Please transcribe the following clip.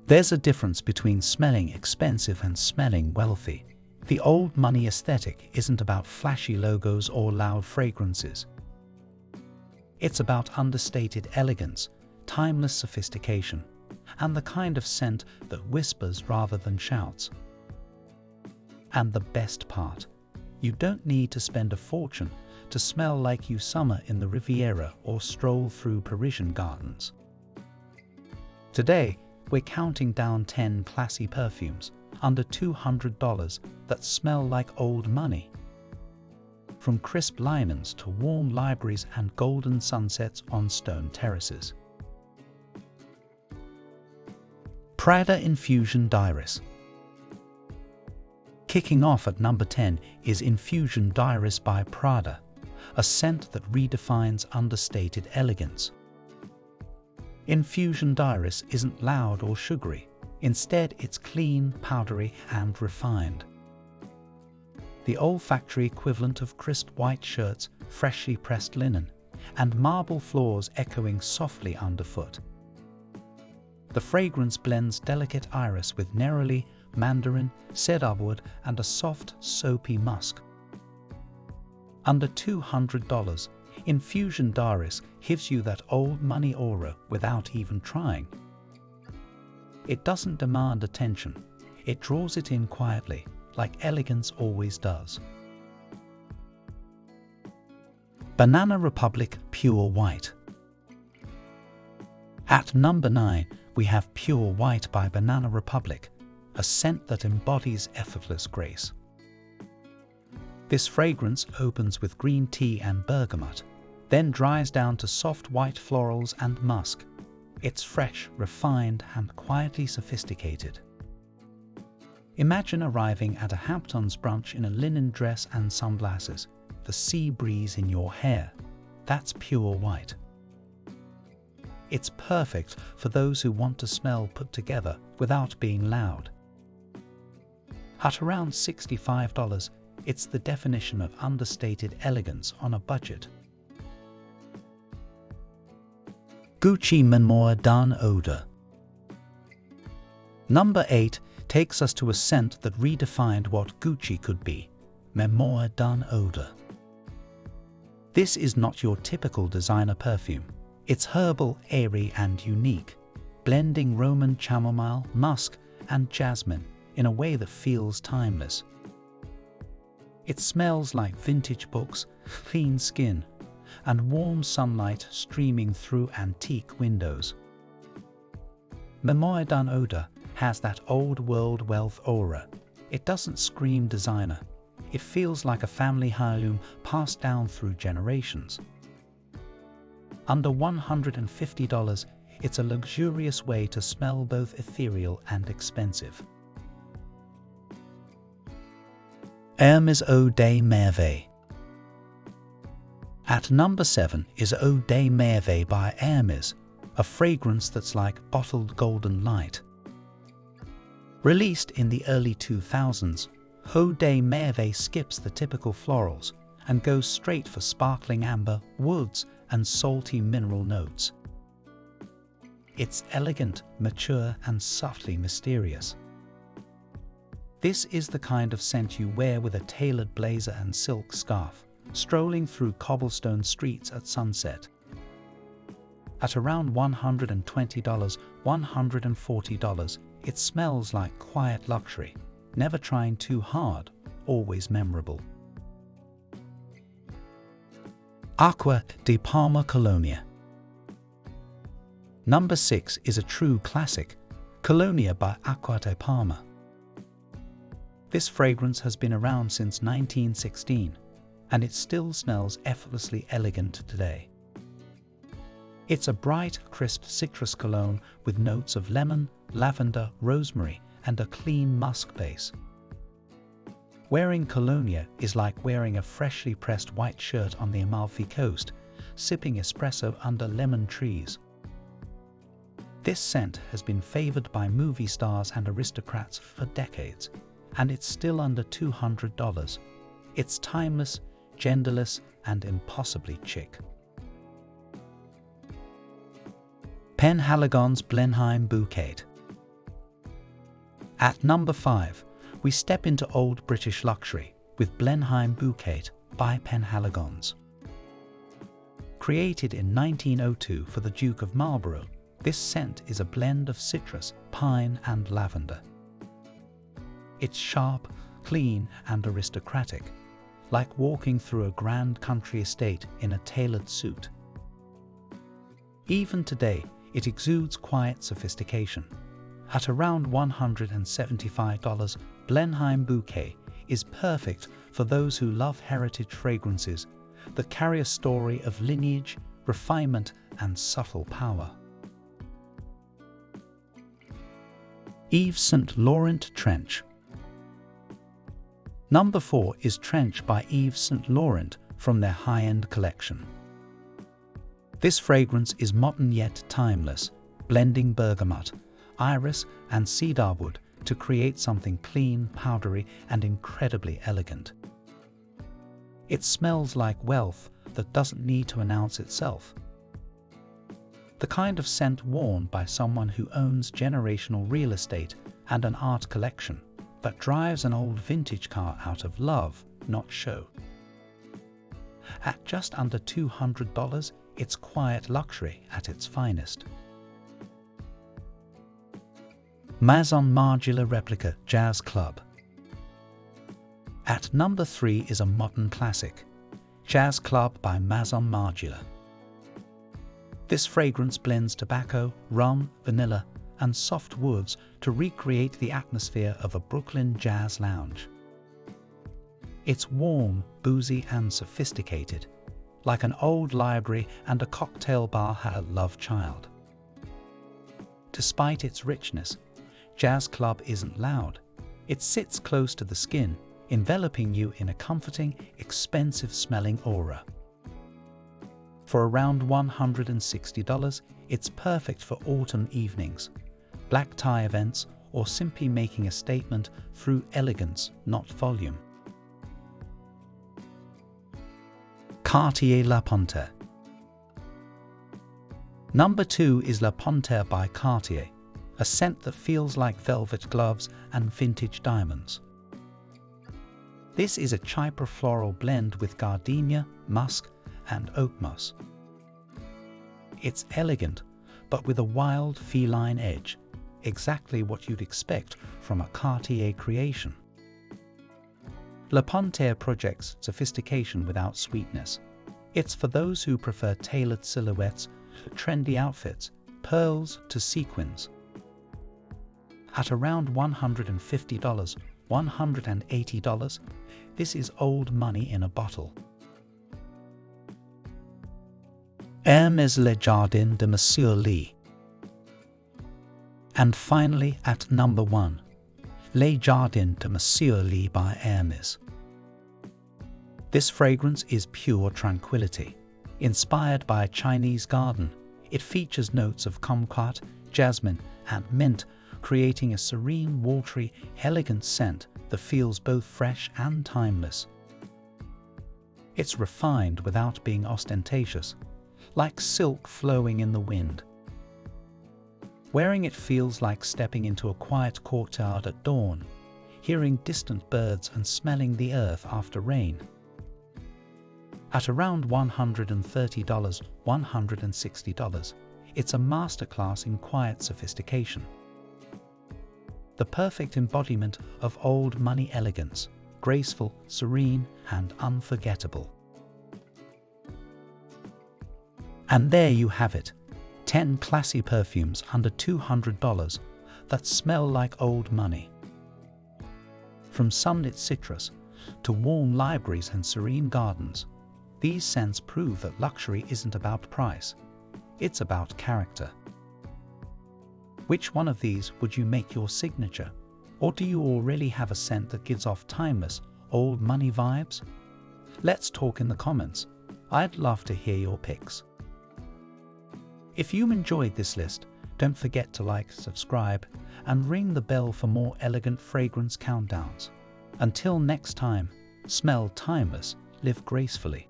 There's a difference between smelling expensive and smelling wealthy. The old money aesthetic isn't about flashy logos or loud fragrances. It's about understated elegance, timeless sophistication, and the kind of scent that whispers rather than shouts. And the best part, you don't need to spend a fortune to smell like you summer in the Riviera or stroll through Parisian gardens. Today, we're counting down 10 classy perfumes under $200 that smell like old money. From crisp linens to warm libraries and golden sunsets on stone terraces. Prada Infusion Diaris. Kicking off at number 10 is Infusion Diaris by Prada, a scent that redefines understated elegance. Infusion Diaris isn't loud or sugary. Instead, it's clean, powdery, and refined. The olfactory equivalent of crisp white shirts, freshly pressed linen, and marble floors echoing softly underfoot. The fragrance blends delicate iris with neroli, mandarin, cedarwood, and a soft, soapy musk. Under $200, Infusion Diaris gives you that old money aura without even trying. It doesn't demand attention. It draws it in quietly, like elegance always does. Banana Republic Pure White. At number 9, we have Pure White by Banana Republic, a scent that embodies effortless grace. This fragrance opens with green tea and bergamot, then dries down to soft white florals and musk. It's fresh, refined, and quietly sophisticated. Imagine arriving at a Hamptons brunch in a linen dress and sunglasses, the sea breeze in your hair. That's Pure White. It's perfect for those who want to smell put together without being loud. At around $65, it's the definition of understated elegance on a budget. Gucci Memoir d'un Odeur. Number 8 takes us to a scent that redefined what Gucci could be, Memoir d'un Odeur. This is not your typical designer perfume. It's herbal, airy, and unique, blending Roman chamomile, musk, and jasmine in a way that feels timeless. It smells like vintage books, clean skin, and warm sunlight streaming through antique windows. Memoir d'un Odeur has that old-world wealth aura. It doesn't scream designer. It feels like a family heirloom passed down through generations. Under $150, it's a luxurious way to smell both ethereal and expensive. Hermès Eau de Merveille. At number 7 is Eau de Merveille by Hermès, a fragrance that's like bottled golden light. Released in the early 2000s, Eau de Merveille skips the typical florals and goes straight for sparkling amber, woods, and salty mineral notes. It's elegant, mature, and subtly mysterious. This is the kind of scent you wear with a tailored blazer and silk scarf, strolling through cobblestone streets at sunset. At around $120, $140, it smells like quiet luxury, never trying too hard, always memorable. Acqua di Parma Colonia. Number 6 is a true classic, Colonia by Acqua di Parma. This fragrance has been around since 1916, and it still smells effortlessly elegant today. It's a bright, crisp citrus cologne with notes of lemon, lavender, rosemary, and a clean musk base. Wearing Colonia is like wearing a freshly pressed white shirt on the Amalfi Coast, sipping espresso under lemon trees. This scent has been favored by movie stars and aristocrats for decades, and it's still under $200. It's timeless, genderless, and impossibly chic. Penhaligon's Blenheim Bouquet. At number 5, we step into old British luxury with Blenheim Bouquet by Penhaligon's. Created in 1902 for the Duke of Marlborough, this scent is a blend of citrus, pine and lavender. It's sharp, clean and aristocratic, like walking through a grand country estate in a tailored suit. Even today, it exudes quiet sophistication. At around $175, Blenheim Bouquet is perfect for those who love heritage fragrances that carry a story of lineage, refinement and subtle power. Yves Saint Laurent Trench. Number 4 is Trench by Yves Saint Laurent from their high-end collection. This fragrance is modern yet timeless, blending bergamot, iris and cedarwood to create something clean, powdery and incredibly elegant. It smells like wealth that doesn't need to announce itself. The kind of scent worn by someone who owns generational real estate and an art collection that drives an old vintage car out of love, not show. At just under $200, it's quiet luxury at its finest. Maison Margiela Replica Jazz Club. At number 3 is a modern classic, Jazz Club by Maison Margiela. This fragrance blends tobacco, rum, vanilla, and soft woods to recreate the atmosphere of a Brooklyn jazz lounge. It's warm, boozy, and sophisticated, like an old library and a cocktail bar had a love child. Despite its richness, Jazz Club isn't loud. It sits close to the skin, enveloping you in a comforting, expensive-smelling aura. For around $160, it's perfect for autumn evenings, black tie events, or simply making a statement through elegance, not volume. Cartier La Panthère. Number 2 is La Panthère by Cartier, a scent that feels like velvet gloves and vintage diamonds. This is a chypre floral blend with gardenia, musk, and oak moss. It's elegant, but with a wild feline edge, exactly what you'd expect from a Cartier creation. La Panthère projects sophistication without sweetness. It's for those who prefer tailored silhouettes, trendy outfits, pearls to sequins. At around $150, $180, this is old money in a bottle. Hermès Les Jardins de Monsieur Lee. And finally, at number 1, Les Jardins de Monsieur Lee by Hermès. This fragrance is pure tranquility. Inspired by a Chinese garden, it features notes of kumquat, jasmine, and mint, creating a serene, watery, elegant scent that feels both fresh and timeless. It's refined without being ostentatious, like silk flowing in the wind. Wearing it feels like stepping into a quiet courtyard at dawn, hearing distant birds and smelling the earth after rain. At around $130, $160, it's a masterclass in quiet sophistication. The perfect embodiment of old money elegance, graceful, serene, and unforgettable. And there you have it, 10 classy perfumes under $200 that smell like old money. From sunlit citrus to warm libraries and serene gardens, these scents prove that luxury isn't about price, it's about character. Which one of these would you make your signature? Or do you already have a scent that gives off timeless, old money vibes? Let's talk in the comments. I'd love to hear your picks. If you enjoyed this list, don't forget to like, subscribe, and ring the bell for more elegant fragrance countdowns. Until next time, smell timeless, live gracefully.